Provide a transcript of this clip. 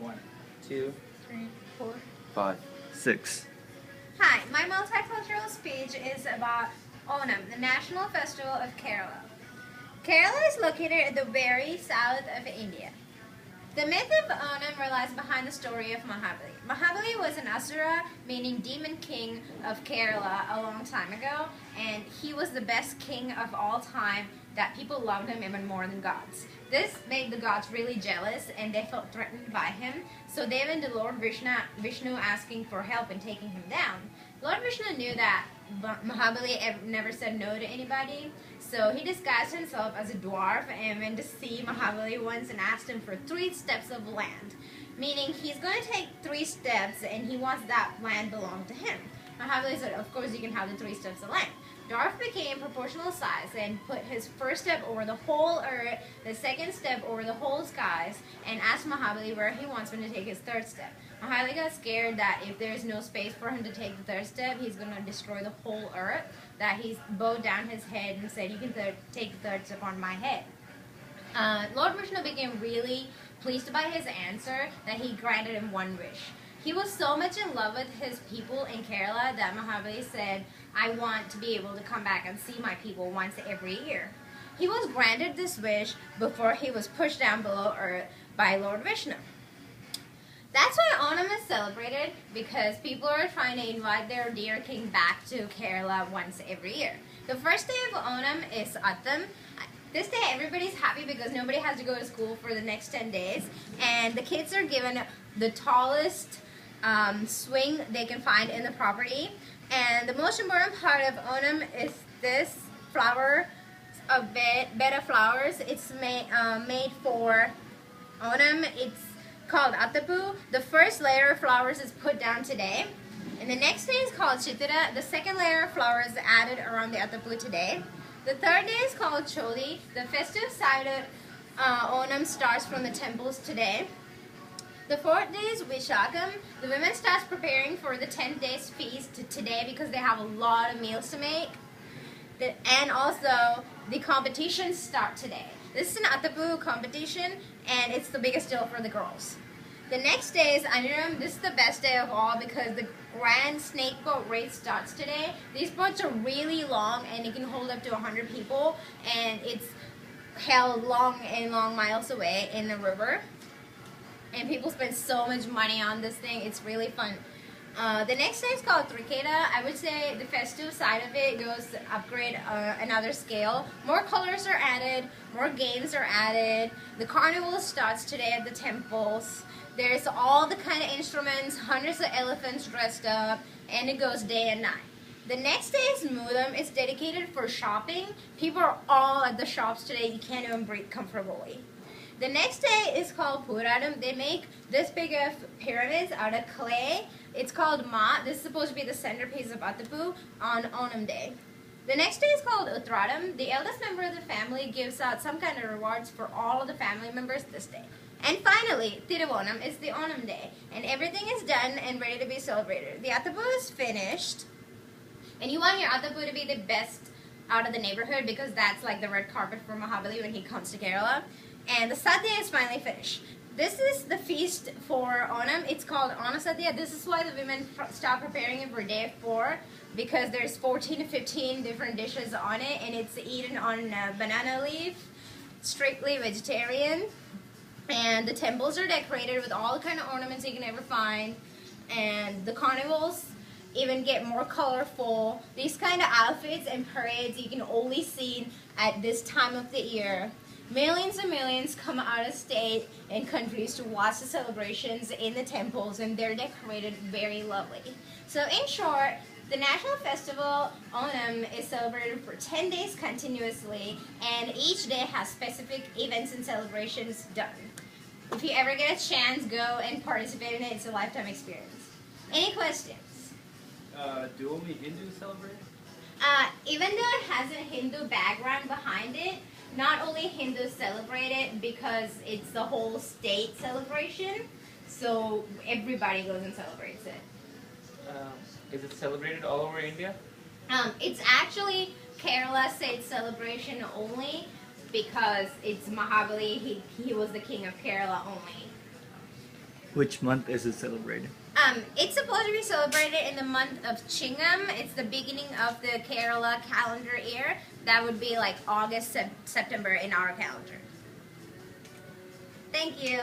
1, 2, 3, 4. 5, 6. Hi, my multicultural speech is about Onam, the national festival of Kerala. Kerala is located at the very south of India. The myth of Onam relies behind the story of Mahabali. Mahabali was an asura, meaning demon king of Kerala a long time ago, and he was the best king of all time that people loved him even more than gods. This made the gods really jealous and they felt threatened by him, so they went to Lord Vishnu asking for help in taking him down. Lord Vishnu knew that Mahabali never said no to anybody, so he disguised himself as a dwarf and went to see Mahabali once and asked him for 3 steps of land, meaning he's going to take 3 steps and he wants that land belong to him. Mahabali said, of course you can have the 3 steps of land. Dwarf became proportional size and put his first step over the whole earth, the second step over the whole skies, and asked Mahabali where he wants him to take his 3rd step. Mahabali got scared that if there's no space for him to take the 3rd step, he's going to destroy the whole earth, that he's bowed down his head and said, you can take the 3rd step on my head. Lord Vishnu became really pleased by his answer that he granted him 1 wish. He was so much in love with his people in Kerala that Mahabali said, I want to be able to come back and see my people once every year. He was granted this wish before he was pushed down below earth by Lord Vishnu. That's why Onam is celebrated, because people are trying to invite their dear king back to Kerala once every year. The first day of Onam is Attam. This day everybody's happy because nobody has to go to school for the next 10 days, and the kids are given the tallest swing they can find in the property. And the most important part of Onam is this flower, a bed of flowers. It's made for Onam. It's called Attapu. The first layer of flowers is put down today. And the next day is called Chitira. The second layer of flowers is added around the Attapu today. The 3rd day is called Choli. The festive side of Onam starts from the temples today. The 4th day is Vishakam. The women start preparing for the 10 days feast today because they have a lot of meals to make. And also, the competitions start today. This is an Attapu competition, and it's the biggest deal for the girls. The next day is Aniram. This is the best day of all because the grand snake boat race starts today. These boats are really long, and it can hold up to 100 people, and it's held long miles away in the river. And people spend so much money on this thing. It's really fun. The next day is called Triketa. I would say the festive side of it goes to upgrade another scale. More colors are added, more games are added. The carnival starts today at the temples. There's all the kind of instruments, hundreds of elephants dressed up, and it goes day and night. The next day is Mudam. It's dedicated for shopping. People are all at the shops today. You can't even breathe comfortably. The next day is called Puradam. They make this big of pyramids out of clay. It's called Ma. This is supposed to be the centerpiece of Attapu on Onam Day. The next day is called Uttradam. The eldest member of the family gives out some kind of rewards for all of the family members this day. And finally, Thiruvonam is the Onam Day, and everything is done and ready to be celebrated. The Attapu is finished, and you want your Attapu to be the best out of the neighborhood because that's like the red carpet for Mahabali when he comes to Kerala. And the Sadhya is finally finished. This is the feast for Onam. It's called Onasadhya. This is why the women start preparing it for day 4, because there's 14 to 15 different dishes on it, and it's eaten on banana leaf, strictly vegetarian. And the temples are decorated with all the kind of ornaments you can ever find, and the carnivals even get more colorful. These kind of outfits and parades you can only see at this time of the year. Millions and millions come out of state and countries to watch the celebrations in the temples, and they're decorated very lovely. So in short, the national festival Onam is celebrated for 10 days continuously, and each day has specific events and celebrations done. If you ever get a chance, go and participate in it. It's a lifetime experience. Any questions? Do only Hindus celebrate? Even though it has a Hindu background behind it, not only Hindus celebrate it because it's the whole state celebration, so everybody goes and celebrates it. Is it celebrated all over India? It's actually Kerala state celebration only because it's Mahabali. He was the king of Kerala only. Which month is it celebrated? It's supposed to be celebrated in the month of Chingam. It's the beginning of the Kerala calendar year. That would be like August, September in our calendar. Thank you.